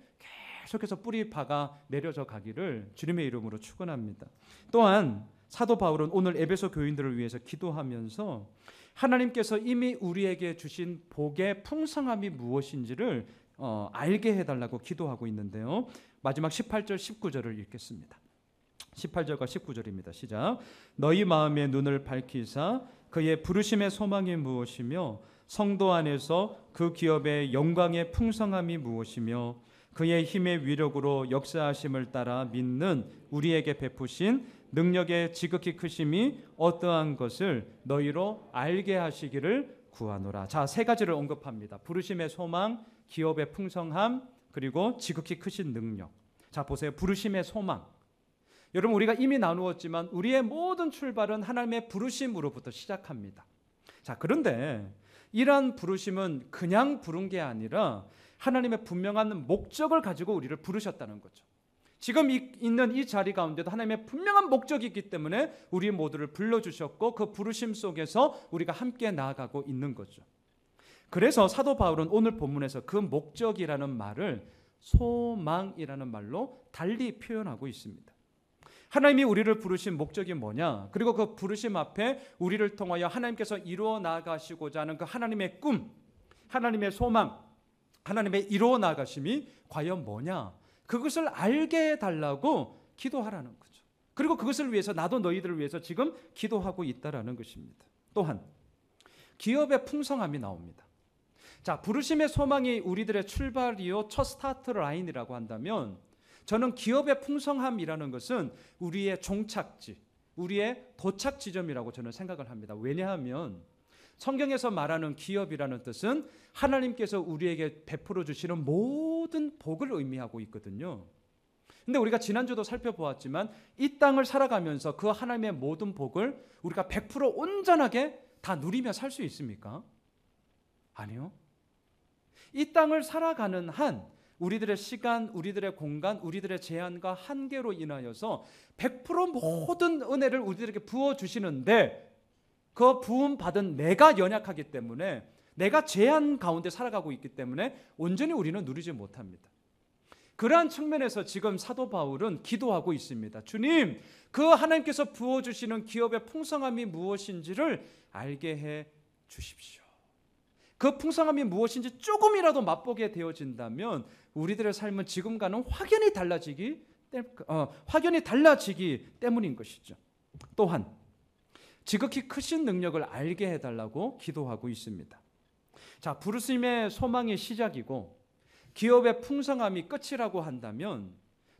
계속해서 뿌리 박아 내려져 가기를 주님의 이름으로 축원합니다. 또한 사도 바울은 오늘 에베소 교인들을 위해서 기도하면서 하나님께서 이미 우리에게 주신 복의 풍성함이 무엇인지를 알게 해달라고 기도하고 있는데요. 마지막 18절 19절을 읽겠습니다. 18절과 19절입니다. 시작. 너희 마음의 눈을 밝히사 그의 부르심의 소망이 무엇이며 성도 안에서 그 기업의 영광의 풍성함이 무엇이며 그의 힘의 위력으로 역사하심을 따라 믿는 우리에게 베푸신 능력의 지극히 크심이 어떠한 것을 너희로 알게 하시기를 구하노라. 자, 세 가지를 언급합니다. 부르심의 소망, 기업의 풍성함, 그리고 지극히 크신 능력. 자, 보세요. 부르심의 소망. 여러분, 우리가 이미 나누었지만 우리의 모든 출발은 하나님의 부르심으로부터 시작합니다. 자, 그런데 이러한 부르심은 그냥 부른 게 아니라 하나님의 분명한 목적을 가지고 우리를 부르셨다는 거죠. 지금 있는 이 자리 가운데도 하나님의 분명한 목적이 있기 때문에 우리 모두를 불러주셨고 그 부르심 속에서 우리가 함께 나아가고 있는 거죠. 그래서 사도 바울은 오늘 본문에서 그 목적이라는 말을 소망이라는 말로 달리 표현하고 있습니다. 하나님이 우리를 부르신 목적이 뭐냐? 그리고 그 부르심 앞에 우리를 통하여 하나님께서 이루어 나가시고자 하는 그 하나님의 꿈, 하나님의 소망, 하나님의 이루어 나가심이 과연 뭐냐? 그것을 알게 해달라고 기도하라는 거죠. 그리고 그것을 위해서 나도 너희들을 위해서 지금 기도하고 있다라는 것입니다. 또한 기업의 풍성함이 나옵니다. 자, 부르심의 소망이 우리들의 출발이요 첫 스타트 라인이라고 한다면 저는 기업의 풍성함이라는 것은 우리의 종착지, 우리의 도착 지점이라고 저는 생각을 합니다. 왜냐하면 성경에서 말하는 기업이라는 뜻은 하나님께서 우리에게 베풀어 주시는 모든 복을 의미하고 있거든요. 근데 우리가 지난주도 살펴보았지만 이 땅을 살아가면서 그 하나님의 모든 복을 우리가 100% 온전하게 다 누리며 살 수 있습니까? 아니요. 이 땅을 살아가는 한 우리들의 시간, 우리들의 공간, 우리들의 제한과 한계로 인하여서 100% 모든 은혜를 우리들에게 부어주시는데 그 부음받은 내가 연약하기 때문에 내가 제한 가운데 살아가고 있기 때문에 온전히 우리는 누리지 못합니다. 그러한 측면에서 지금 사도 바울은 기도하고 있습니다. 주님, 그 하나님께서 부어주시는 기업의 풍성함이 무엇인지를 알게 해 주십시오. 그 풍성함이 무엇인지 조금이라도 맛보게 되어진다면 우리들의 삶은 지금과는 확연히 달라지기 때문인 것이죠. 또한 지극히 크신 능력을 알게 해달라고 기도하고 있습니다. 자, 부르심의 소망이 시작이고 기업의 풍성함이 끝이라고 한다면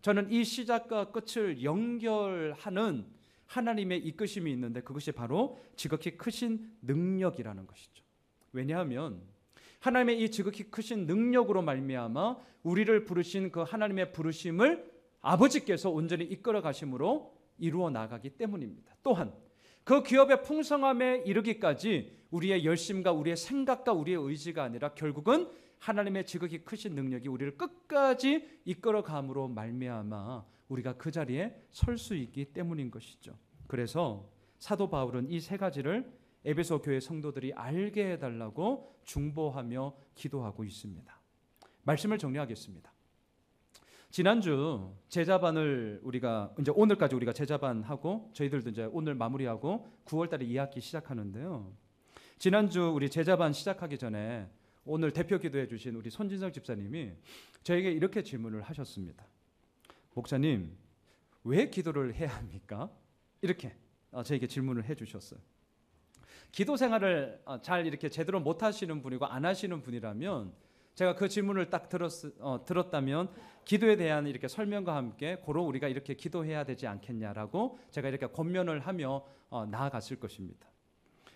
저는 이 시작과 끝을 연결하는 하나님의 이끄심이 있는데 그것이 바로 지극히 크신 능력이라는 것이죠. 왜냐하면 하나님의 이 지극히 크신 능력으로 말미암아 우리를 부르신 그 하나님의 부르심을 아버지께서 온전히 이끌어 가심으로 이루어 나가기 때문입니다. 또한 그 기업의 풍성함에 이르기까지 우리의 열심과 우리의 생각과 우리의 의지가 아니라 결국은 하나님의 지극히 크신 능력이 우리를 끝까지 이끌어 감으로 말미암아 우리가 그 자리에 설 수 있기 때문인 것이죠. 그래서 사도 바울은 이 세 가지를 에베소 교회 성도들이 알게 해달라고 중보하며 기도하고 있습니다. 말씀을 정리하겠습니다. 지난주 제자반을 우리가 이제 오늘까지 우리가 제자반하고 저희들도 이제 오늘 마무리하고 9월달에 2학기 시작하는데요. 지난주 우리 제자반 시작하기 전에 오늘 대표 기도해 주신 우리 손진성 집사님이 저에게 이렇게 질문을 하셨습니다. 목사님, 왜 기도를 해야 합니까? 이렇게 저에게 질문을 해 주셨어요. 기도 생활을 잘 이렇게 제대로 못 하시는 분이고 안 하시는 분이라면 제가 그 질문을 딱 들었다면 기도에 대한 이렇게 설명과 함께 고로 우리가 이렇게 기도해야 되지 않겠냐라고 제가 이렇게 권면을 하며 나아갔을 것입니다.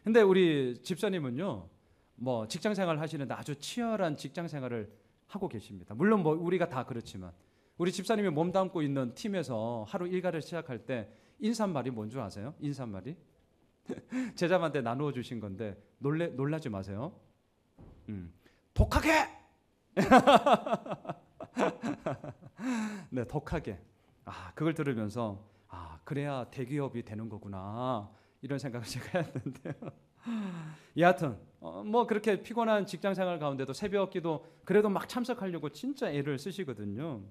근데 우리 집사님은요, 뭐 직장 생활 하시는데 아주 치열한 직장 생활을 하고 계십니다. 물론 뭐 우리가 다 그렇지만 우리 집사님이 몸담고 있는 팀에서 하루 일과를 시작할 때 인사말이 뭔 줄 아세요? 인사말이? 제자반한테 나누어 주신 건데 놀라지 마세요. 독하게! 네, 독하게. 그걸 들으면서 그래야 대기업이 되는 거구나 이런 생각을 제가 했는데요. 여하튼 뭐 그렇게 피곤한 직장 생활 가운데도 새벽 기도 그래도 막 참석하려고 진짜 애를 쓰시거든요.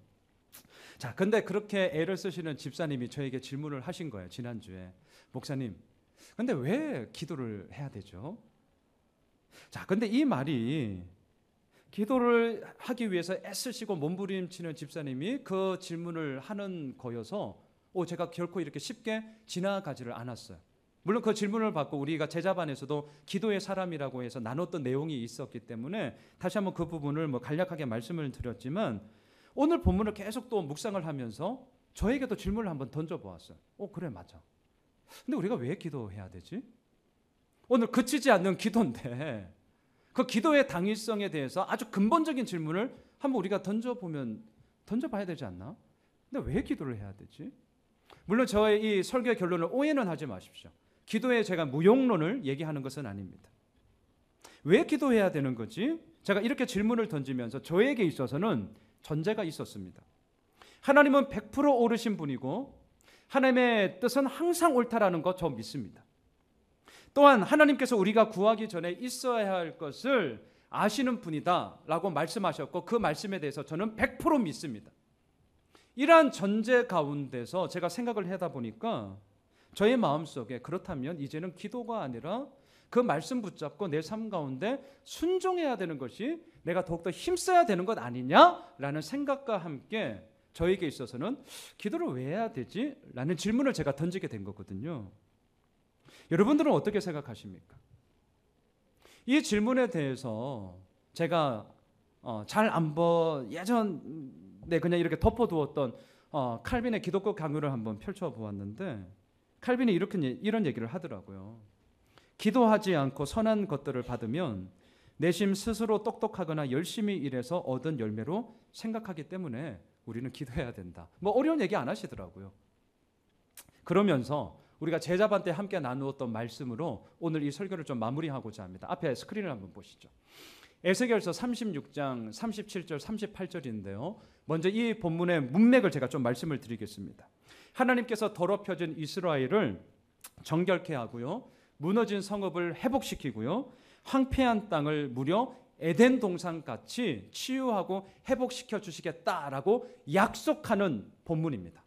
자, 근데 그렇게 애를 쓰시는 집사님이 저에게 질문을 하신 거예요. 지난주에. 목사님, 근데 왜 기도를 해야 되죠? 자, 근데 이 말이 기도를 하기 위해서 애쓰시고 몸부림치는 집사님이 그 질문을 하는 거여서 제가 결코 이렇게 쉽게 지나가지를 않았어요. 물론 그 질문을 받고 우리가 제자반에서도 기도의 사람이라고 해서 나눴던 내용이 있었기 때문에 다시 한번 그 부분을 뭐 간략하게 말씀을 드렸지만 오늘 본문을 계속 또 묵상을 하면서 저에게도 질문을 한번 던져보았어요. 그래, 맞아. 근데 우리가 왜 기도해야 되지? 오늘 그치지 않는 기도인데 그 기도의 당위성에 대해서 아주 근본적인 질문을 한번 우리가 던져봐야 되지 않나? 근데 왜 기도를 해야 되지? 물론 저의 이 설교의 결론을 오해는 하지 마십시오. 기도에 제가 무용론을 얘기하는 것은 아닙니다. 왜 기도해야 되는 거지? 제가 이렇게 질문을 던지면서 저에게 있어서는 전제가 있었습니다. 하나님은 100% 옳으신 분이고 하나님의 뜻은 항상 옳다라는 것 저 믿습니다. 또한 하나님께서 우리가 구하기 전에 있어야 할 것을 아시는 분이다라고 말씀하셨고 그 말씀에 대해서 저는 100% 믿습니다. 이러한 전제 가운데서 제가 생각을 하다 보니까 저의 마음속에 그렇다면 이제는 기도가 아니라 그 말씀 붙잡고 내 삶 가운데 순종해야 되는 것이 내가 더욱더 힘써야 되는 것 아니냐라는 생각과 함께 저에게 있어서는 기도를 왜 해야 되지? 라는 질문을 제가 던지게 된 거거든요. 여러분들은 어떻게 생각하십니까? 이 질문에 대해서 제가 예전에 그냥 이렇게 덮어두었던 칼빈의 기독교 강요를 한번 펼쳐보았는데 칼빈이 이런 얘기를 하더라고요. 기도하지 않고 선한 것들을 받으면 내심 스스로 똑똑하거나 열심히 일해서 얻은 열매로 생각하기 때문에 우리는 기도해야 된다. 뭐 어려운 얘기 안 하시더라고요. 그러면서 우리가 제자반 때 함께 나누었던 말씀으로 오늘 이 설교를 좀 마무리하고자 합니다. 앞에 스크린을 한번 보시죠. 에스겔서 36장 37절 38절인데요. 먼저 이 본문의 문맥을 제가 좀 말씀을 드리겠습니다. 하나님께서 더럽혀진 이스라엘을 정결케 하고요. 무너진 성읍을 회복시키고요. 황폐한 땅을 무려 에덴 동산같이 치유하고 회복시켜 주시겠다라고 약속하는 본문입니다.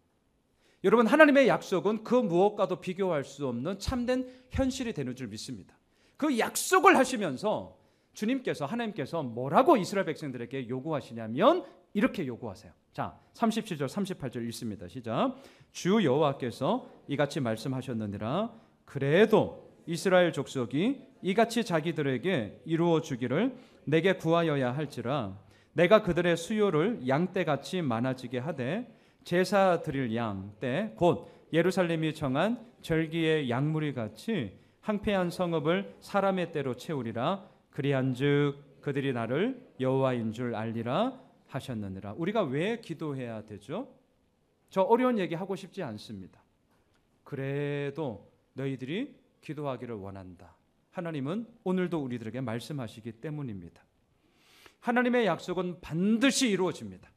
여러분, 하나님의 약속은 그 무엇과도 비교할 수 없는 참된 현실이 되는 줄 믿습니다. 그 약속을 하시면서 하나님께서 뭐라고 이스라엘 백성들에게 요구하시냐면 이렇게 요구하세요. 자, 37절 38절 읽습니다. 시작. 주 여호와께서 이같이 말씀하셨느니라. 그래도 이스라엘 족속이 이같이 자기들에게 이루어 주기를 내게 구하여야 할지라. 내가 그들의 수요를 양떼같이 많아지게 하되 제사 드릴 양 때 곧
예루살렘이 정한 절기의 양무리 같이 황폐한 성읍을 사람의 때로 채우리라. 그리한즉 그들이 나를 여호와인 줄 알리라 하셨느니라. 우리가 왜 기도해야 되죠? 저 어려운 얘기 하고 싶지 않습니다. 그래도 너희들이 기도하기를 원한다. 하나님은 오늘도 우리들에게 말씀하시기 때문입니다. 하나님의 약속은 반드시 이루어집니다.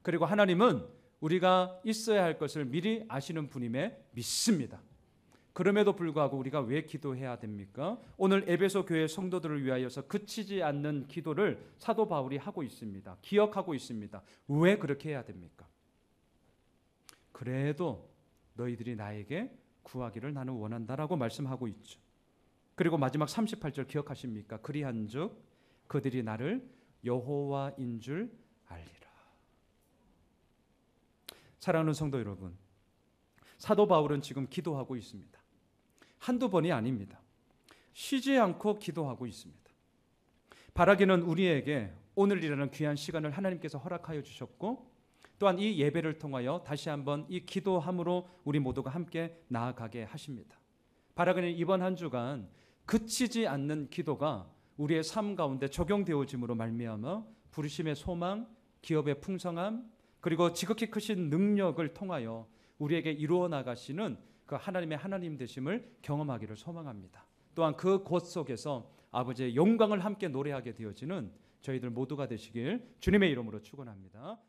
그리고 하나님은 우리가 있어야 할 것을 미리 아시는 분임에 믿습니다. 그럼에도 불구하고 우리가 왜 기도해야 됩니까? 오늘 에베소 교회 성도들을 위하여서 그치지 않는 기도를 사도 바울이 하고 있습니다. 기억하고 있습니다. 왜 그렇게 해야 됩니까? 그래도 너희들이 나에게 구하기를 나는 원한다라고 말씀하고 있죠. 그리고 마지막 38절 기억하십니까? 그리한즉 그들이 나를 여호와인 줄 알리라. 사랑하는 성도 여러분, 사도 바울은 지금 기도하고 있습니다. 한두 번이 아닙니다. 쉬지 않고 기도하고 있습니다. 바라기는 우리에게 오늘이라는 귀한 시간을 하나님께서 허락하여 주셨고, 또한 이 예배를 통하여 다시 한번 이 기도함으로 우리 모두가 함께 나아가게 하십니다. 바라기는 이번 한 주간 그치지 않는 기도가 우리의 삶 가운데 적용되어짐으로 말미암아 부르심의 소망, 기업의 풍성함, 그리고 지극히 크신 능력을 통하여 우리에게 이루어 나가시는 그 하나님의 하나님 되심을 경험하기를 소망합니다. 또한 그 곳 속에서 아버지의 영광을 함께 노래하게 되어지는 저희들 모두가 되시길 주님의 이름으로 축원합니다.